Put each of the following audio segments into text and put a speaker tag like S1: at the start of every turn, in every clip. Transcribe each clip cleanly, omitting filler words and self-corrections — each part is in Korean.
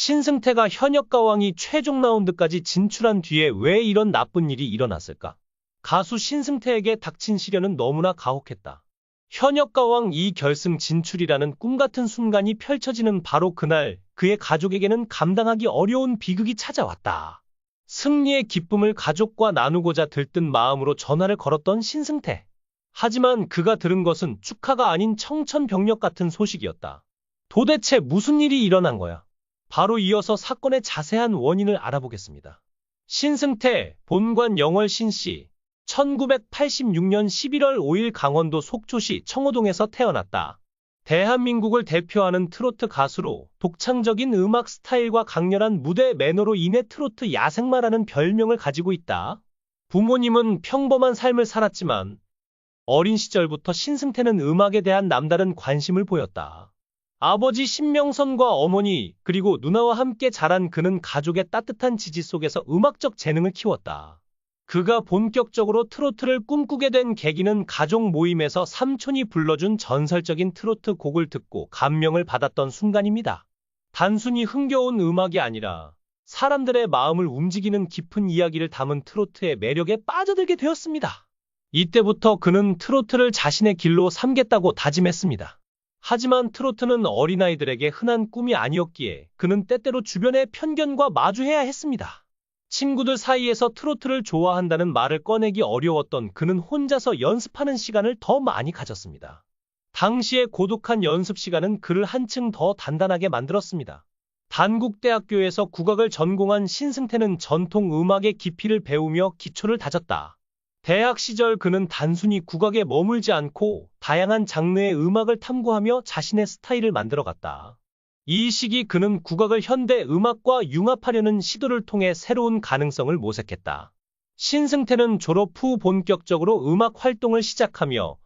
S1: 신승태가 현역가왕이 최종 라운드까지 진출한 뒤에 왜 이런 나쁜 일이 일어났을까? 가수 신승태에게 닥친 시련은 너무나 가혹했다. 현역가왕 2결승 진출이라는 꿈같은 순간이 펼쳐지는 바로 그날, 그의 가족에게는 감당하기 어려운 비극이 찾아왔다. 승리의 기쁨을 가족과 나누고자 들뜬 마음으로 전화를 걸었던 신승태. 하지만 그가 들은 것은 축하가 아닌 청천벽력 같은 소식이었다. 도대체 무슨 일이 일어난 거야? 바로 이어서 사건의 자세한 원인을 알아보겠습니다. 신승태, 본관 영월신 씨, 1986년 11월 5일 강원도 속초시 청호동에서 태어났다. 대한민국을 대표하는 트로트 가수로 독창적인 음악 스타일과 강렬한 무대 매너로 인해 트로트 야생마라는 별명을 가지고 있다. 부모님은 평범한 삶을 살았지만 어린 시절부터 신승태는 음악에 대한 남다른 관심을 보였다. 아버지 신명선과 어머니 그리고 누나와 함께 자란 그는 가족의 따뜻한 지지 속에서 음악적 재능을 키웠다. 그가 본격적으로 트로트를 꿈꾸게 된 계기는 가족 모임에서 삼촌이 불러준 전설적인 트로트 곡을 듣고 감명을 받았던 순간입니다. 단순히 흥겨운 음악이 아니라 사람들의 마음을 움직이는 깊은 이야기를 담은 트로트의 매력에 빠져들게 되었습니다. 이때부터 그는 트로트를 자신의 길로 삼겠다고 다짐했습니다. 하지만 트로트는 어린아이들에게 흔한 꿈이 아니었기에 그는 때때로 주변의 편견과 마주해야 했습니다. 친구들 사이에서 트로트를 좋아한다는 말을 꺼내기 어려웠던 그는 혼자서 연습하는 시간을 더 많이 가졌습니다. 당시의 고독한 연습 시간은 그를 한층 더 단단하게 만들었습니다. 단국대학교에서 국악을 전공한 신승태는 전통 음악의 깊이를 배우며 기초를 다졌다. 대학 시절 그는 단순히 국악에 머물지 않고 다양한 장르의 음악을 탐구하며 자신의 스타일을 만들어갔다. 이 시기 그는 국악을 현대 음악과 융합하려는 시도를 통해 새로운 가능성을 모색했다. 신승태는 졸업 후 본격적으로 음악 활동을 시작하며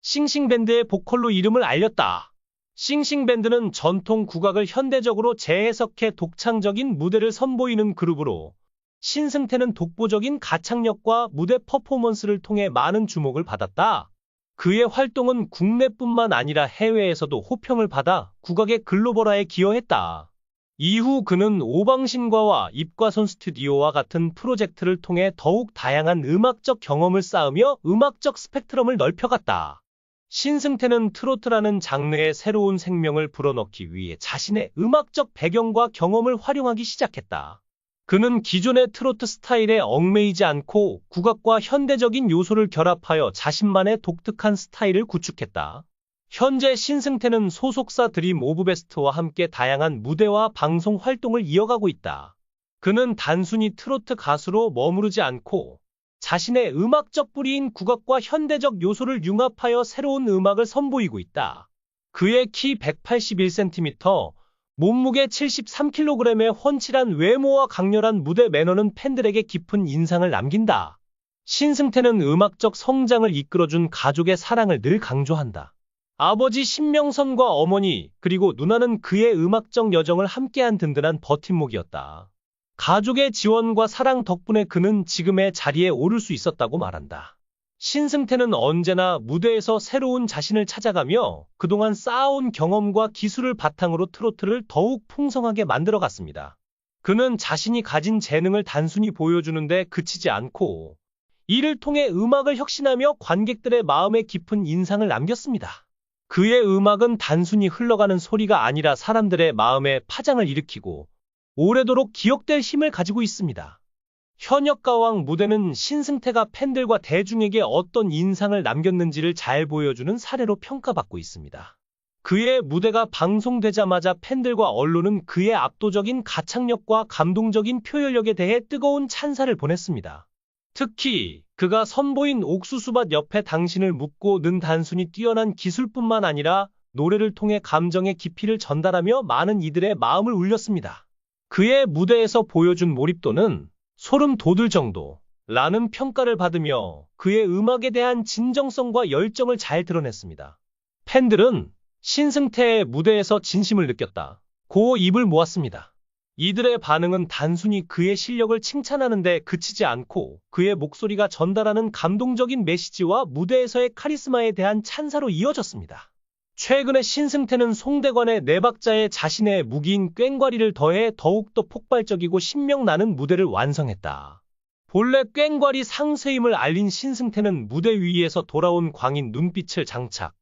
S1: 싱싱밴드의 보컬로 이름을 알렸다. 싱싱밴드는 전통 국악을 현대적으로 재해석해 독창적인 무대를 선보이는 그룹으로 신승태는 독보적인 가창력과 무대 퍼포먼스를 통해 많은 주목을 받았다. 그의 활동은 국내뿐만 아니라 해외에서도 호평을 받아 국악의 글로벌화에 기여했다. 이후 그는 오방신과와 입과손 스튜디오와 같은 프로젝트를 통해 더욱 다양한 음악적 경험을 쌓으며 음악적 스펙트럼을 넓혀갔다. 신승태는 트로트라는 장르에 새로운 생명을 불어넣기 위해 자신의 음악적 배경과 경험을 활용하기 시작했다. 그는 기존의 트로트 스타일에 얽매이지 않고 국악과 현대적인 요소를 결합하여 자신만의 독특한 스타일을 구축했다. 현재 신승태는 소속사 드림 오브 베스트와 함께 다양한 무대와 방송 활동을 이어가고 있다. 그는 단순히 트로트 가수로 머무르지 않고 자신의 음악적 뿌리인 국악과 현대적 요소를 융합하여 새로운 음악을 선보이고 있다. 그의 키 181cm, 몸무게 73kg의 훤칠한 외모와 강렬한 무대 매너는 팬들에게 깊은 인상을 남긴다. 신승태는 음악적 성장을 이끌어준 가족의 사랑을 늘 강조한다. 아버지 신명선과 어머니 그리고 누나는 그의 음악적 여정을 함께한 든든한 버팀목이었다. 가족의 지원과 사랑 덕분에 그는 지금의 자리에 오를 수 있었다고 말한다. 신승태는 언제나 무대에서 새로운 자신을 찾아가며 그동안 쌓아온 경험과 기술을 바탕으로 트로트를 더욱 풍성하게 만들어갔습니다. 그는 자신이 가진 재능을 단순히 보여주는데 그치지 않고 이를 통해 음악을 혁신하며 관객들의 마음에 깊은 인상을 남겼습니다. 그의 음악은 단순히 흘러가는 소리가 아니라 사람들의 마음에 파장을 일으키고 오래도록 기억될 힘을 가지고 있습니다. 현역가왕 무대는 신승태가 팬들과 대중에게 어떤 인상을 남겼는지를 잘 보여주는 사례로 평가받고 있습니다. 그의 무대가 방송되자마자 팬들과 언론은 그의 압도적인 가창력과 감동적인 표현력에 대해 뜨거운 찬사를 보냈습니다. 특히 그가 선보인 옥수수밭 옆에 당신을 묻고는 단순히 뛰어난 기술뿐만 아니라 노래를 통해 감정의 깊이를 전달하며 많은 이들의 마음을 울렸습니다. 그의 무대에서 보여준 몰입도는 소름 돋을 정도라는 평가를 받으며 그의 음악에 대한 진정성과 열정을 잘 드러냈습니다. 팬들은 신승태의 무대에서 진심을 느꼈다고 입을 모았습니다. 이들의 반응은 단순히 그의 실력을 칭찬하는 데 그치지 않고 그의 목소리가 전달하는 감동적인 메시지와 무대에서의 카리스마에 대한 찬사로 이어졌습니다. 최근에 신승태는 송대관의 네 박자에 자신의 무기인 꽹과리를 더해 더욱더 폭발적이고 신명나는 무대를 완성했다. 본래 꽹과리 상세임을 알린 신승태는 무대 위에서 돌아온 광인 눈빛을 장착.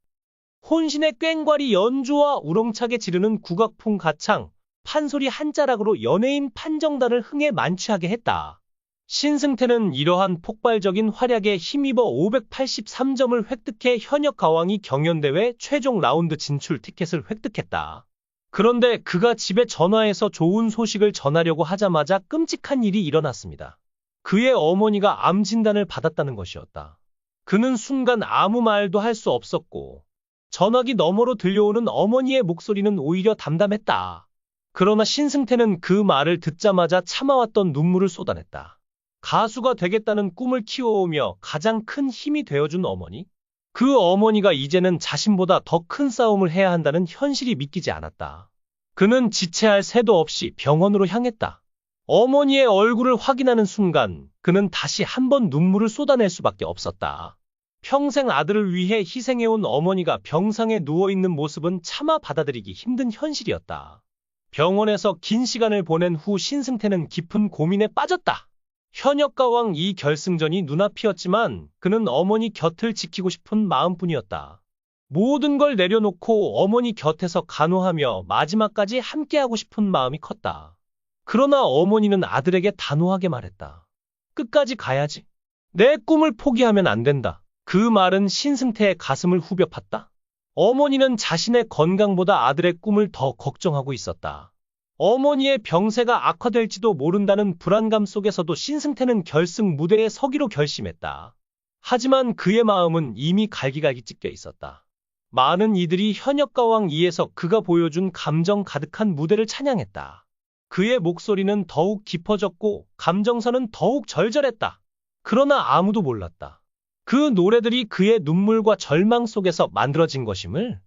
S1: 혼신의 꽹과리 연주와 우렁차게 지르는 국악풍 가창, 판소리 한 자락으로 연예인 판정단을 흥에 만취하게 했다. 신승태는 이러한 폭발적인 활약에 힘입어 583점을 획득해 현역 가왕이 경연대회 최종 라운드 진출 티켓을 획득했다. 그런데 그가 집에 전화해서 좋은 소식을 전하려고 하자마자 끔찍한 일이 일어났습니다. 그의 어머니가 암 진단을 받았다는 것이었다. 그는 순간 아무 말도 할 수 없었고 전화기 너머로 들려오는 어머니의 목소리는 오히려 담담했다. 그러나 신승태는 그 말을 듣자마자 참아왔던 눈물을 쏟아냈다. 가수가 되겠다는 꿈을 키워오며 가장 큰 힘이 되어준 어머니? 그 어머니가 이제는 자신보다 더 큰 싸움을 해야 한다는 현실이 믿기지 않았다. 그는 지체할 새도 없이 병원으로 향했다. 어머니의 얼굴을 확인하는 순간 그는 다시 한번 눈물을 쏟아낼 수밖에 없었다. 평생 아들을 위해 희생해온 어머니가 병상에 누워있는 모습은 차마 받아들이기 힘든 현실이었다. 병원에서 긴 시간을 보낸 후 신승태는 깊은 고민에 빠졌다. 현역가왕 이 결승전이 눈앞이었지만 그는 어머니 곁을 지키고 싶은 마음뿐이었다. 모든 걸 내려놓고 어머니 곁에서 간호하며 마지막까지 함께하고 싶은 마음이 컸다. 그러나 어머니는 아들에게 단호하게 말했다. 끝까지 가야지. 내 꿈을 포기하면 안 된다. 그 말은 신승태의 가슴을 후벼 팠다. 어머니는 자신의 건강보다 아들의 꿈을 더 걱정하고 있었다. 어머니의 병세가 악화될지도 모른다는 불안감 속에서도 신승태는 결승 무대에 서기로 결심했다. 하지만 그의 마음은 이미 갈기갈기 찢겨 있었다. 많은 이들이 현역가왕 2에서 그가 보여준 감정 가득한 무대를 찬양했다. 그의 목소리는 더욱 깊어졌고 감정선은 더욱 절절했다. 그러나 아무도 몰랐다. 그 노래들이 그의 눈물과 절망 속에서 만들어진 것임을.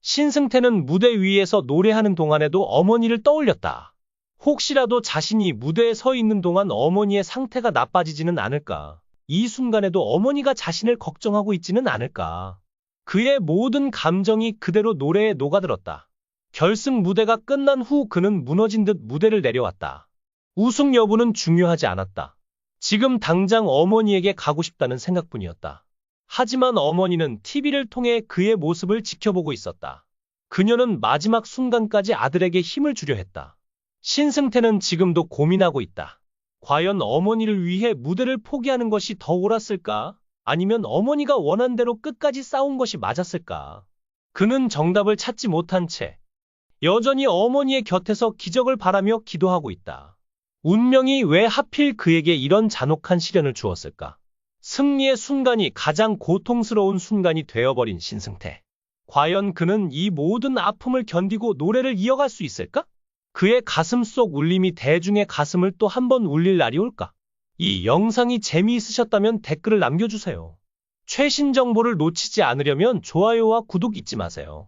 S1: 신승태는 무대 위에서 노래하는 동안에도 어머니를 떠올렸다. 혹시라도 자신이 무대에 서 있는 동안 어머니의 상태가 나빠지지는 않을까. 이 순간에도 어머니가 자신을 걱정하고 있지는 않을까. 그의 모든 감정이 그대로 노래에 녹아들었다. 결승 무대가 끝난 후 그는 무너진 듯 무대를 내려왔다. 우승 여부는 중요하지 않았다. 지금 당장 어머니에게 가고 싶다는 생각뿐이었다. 하지만 어머니는 TV를 통해 그의 모습을 지켜보고 있었다. 그녀는 마지막 순간까지 아들에게 힘을 주려 했다. 신승태는 지금도 고민하고 있다. 과연 어머니를 위해 무대를 포기하는 것이 더 옳았을까? 아니면 어머니가 원한 대로 끝까지 싸운 것이 맞았을까? 그는 정답을 찾지 못한 채 여전히 어머니의 곁에서 기적을 바라며 기도하고 있다. 운명이 왜 하필 그에게 이런 잔혹한 시련을 주었을까? 승리의 순간이 가장 고통스러운 순간이 되어버린 신승태. 과연 그는 이 모든 아픔을 견디고 노래를 이어갈 수 있을까? 그의 가슴 속 울림이 대중의 가슴을 또 한 번 울릴 날이 올까? 이 영상이 재미있으셨다면 댓글을 남겨주세요. 최신 정보를 놓치지 않으려면 좋아요와 구독 잊지 마세요.